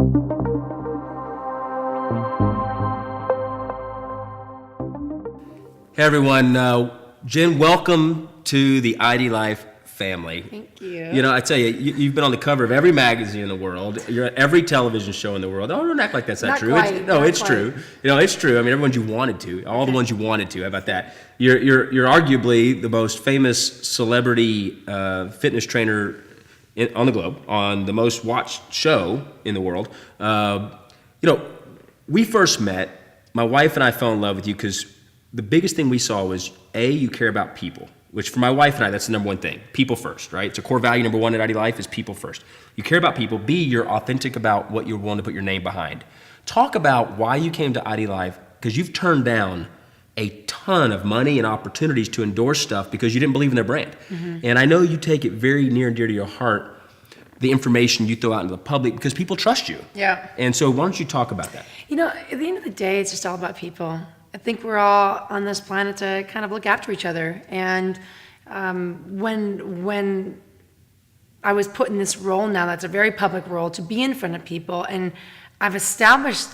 Hey everyone, Jen, welcome to the IDLife family. Thank you. You know, I tell you, you've been on the cover of every magazine in the world. You're at every television show in the world. Oh, don't act like that's not true. Quite, It's true. You know, it's true. I mean, everyone you wanted to, all the ones you wanted to. How about that? You're arguably the most famous celebrity fitness trainer on the globe, on the most watched show in the world. We first met. My wife and I fell in love with you because the biggest thing we saw was, A, you care about people, which for my wife and I, that's the number one thing. People first, right? It's a core value number one at IDLife is people first. You care about people. B, you're authentic about what you're willing to put your name behind. Talk about why you came to IDLife, because you've turned down a ton of money and opportunities to endorse stuff because you didn't believe in their brand. Mm-hmm. And I know you take it very near and dear to your heart, the information you throw out into the public, because people trust you. Yeah. And so why don't you talk about that? You know, at the end of the day, it's just all about people. I think we're all on this planet to kind of look after each other. And when I was put in this role now, that's a very public role, to be in front of people, and I've established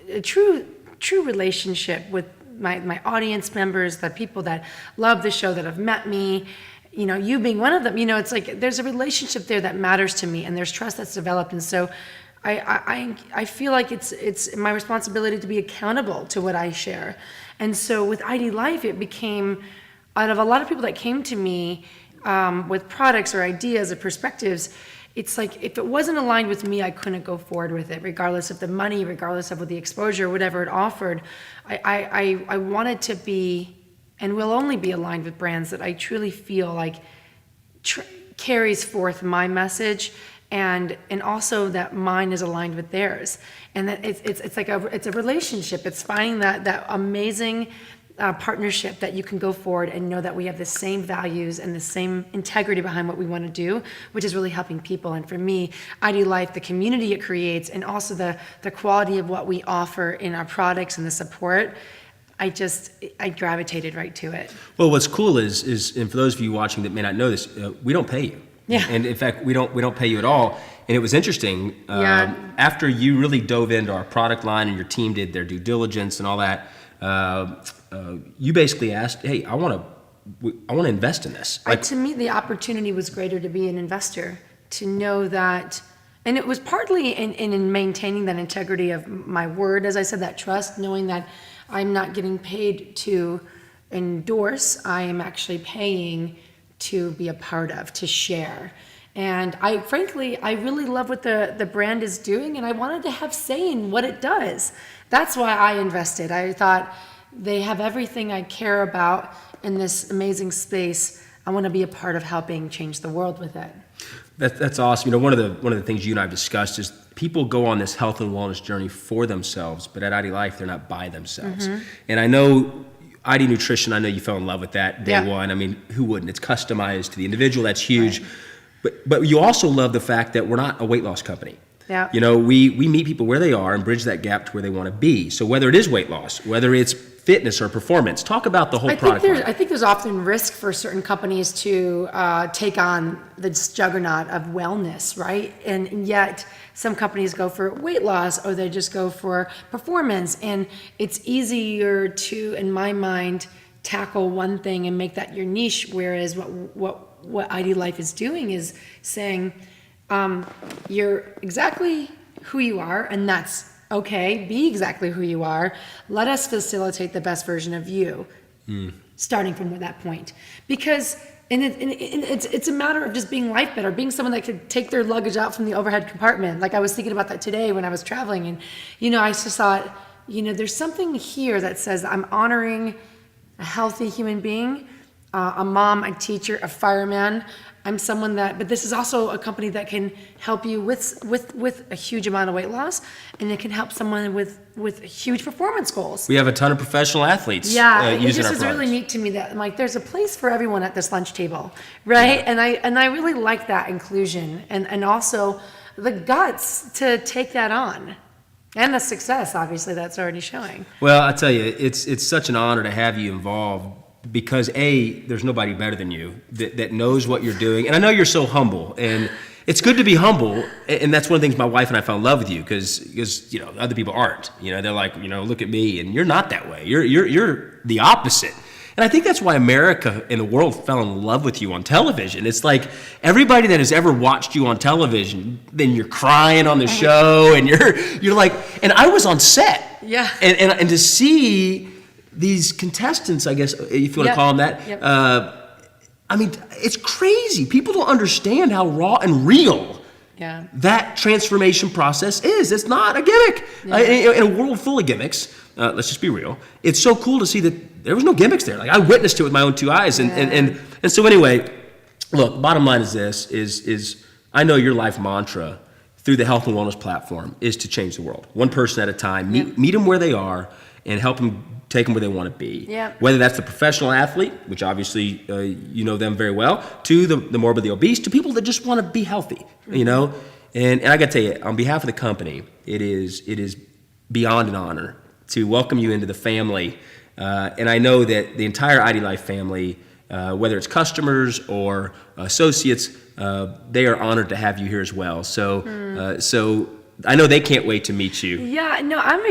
a true relationship with my audience members, the people that love the show, that have met me, you know, you being one of them. You know, it's like there's a relationship there that matters to me, and there's trust that's developed. And so I feel like it's my responsibility to be accountable to what I share. And so with IDLife, it became, out of a lot of people that came to me with products or ideas or perspectives, it's like if it wasn't aligned with me, I couldn't go forward with it, regardless of the money, regardless of the exposure, whatever it offered. I wanted to be, and will only be, aligned with brands that I truly feel like carries forth my message, and also that mine is aligned with theirs, and that it's like it's a relationship. It's finding that amazing partnership that you can go forward and know that we have the same values and the same integrity behind what we want to do, which is really helping people. And for me, IDLife, the community it creates, and also the quality of what we offer in our products and the support, I gravitated right to it. Well, what's cool is, and for those of you watching that may not know this, we don't pay you. Yeah. And in fact, we don't pay you at all. And it was interesting, after you really dove into our product line and your team did their due diligence and all that, you basically asked, hey, I want to invest in this. To me, the opportunity was greater to be an investor, to know that, and it was partly in maintaining that integrity of my word, as I said, that trust, knowing that I'm not getting paid to endorse, I am actually paying to be a part of, to share. And I really love what the brand is doing, and I wanted to have say in what it does. That's why I invested. I thought they have everything I care about in this amazing space. I want to be a part of helping change the world with it. That's awesome. You know, one of the things you and I have discussed is people go on this health and wellness journey for themselves, but at IDLife, they're not by themselves. Mm-hmm. And I know ID Nutrition, I know you fell in love with that day one. I mean, who wouldn't? It's customized to the individual. That's huge. Right. But you also love the fact that we're not a weight loss company. Yeah. You know, we meet people where they are and bridge that gap to where they want to be. So whether it is weight loss, whether it's fitness or performance, talk about the whole product line. I think there's often risk for certain companies to take on this juggernaut of wellness, right? And yet some companies go for weight loss, or they just go for performance. And it's easier to, in my mind, tackle one thing and make that your niche. Whereas what IDLife is doing is saying, you're exactly who you are, and that's okay. Be exactly who you are. Let us facilitate the best version of you, starting from that point. Because it's a matter of just being life better, being someone that could take their luggage out from the overhead compartment. Like I was thinking about that today when I was traveling, and I just thought, there's something here that says I'm honoring a healthy human being, a mom, a teacher, a fireman. I'm someone but this is also a company that can help you with a huge amount of weight loss, and it can help someone with huge performance goals. We have a ton of professional athletes using it our just is products. really neat to me that there's a place for everyone at this lunch table, right? Yeah. And I really like that inclusion, and also the guts to take that on. And the success, obviously, that's already showing. Well, I tell you, it's such an honor to have you involved, because there's nobody better than you that knows what you're doing. And I know you're so humble, and It's good to be humble, and that's one of the things my wife and I fell in love with you because other people aren't. They're like, look at me, and you're not that way. You're the opposite. And I think that's why America and the world fell in love with you on television. It's like everybody that has ever watched you on television, then you're crying on the show, and you're like, and I was on set. Yeah. And to see these contestants, I guess, if you want to call them that, I mean, it's crazy. People don't understand how raw and real that transformation process is. It's not a gimmick. In a world full of gimmicks, let's just be real, it's so cool to see that there was no gimmicks there. Like, I witnessed it with my own two eyes. And so anyway, look, bottom line is this, is I know your life mantra through the health and wellness platform is to change the world. One person at a time, meet them where they are and help them take them where they want to be. Yep. Whether that's the professional athlete, which obviously you know them very well, to the morbidly obese, to people that just want to be healthy, And I got to tell you, on behalf of the company, it is beyond an honor to welcome you into the family. And I know that the entire IDLife family, whether it's customers or associates, they are honored to have you here as well. So I know they can't wait to meet you. Yeah, no, I'm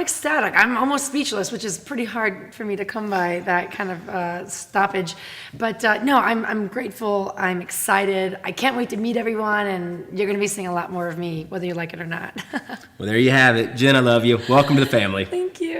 ecstatic. I'm almost speechless, which is pretty hard for me to come by that kind of stoppage. But no, I'm grateful. I'm excited. I can't wait to meet everyone, and you're going to be seeing a lot more of me, whether you like it or not. Well, there you have it. Jen, I love you. Welcome to the family. Thank you.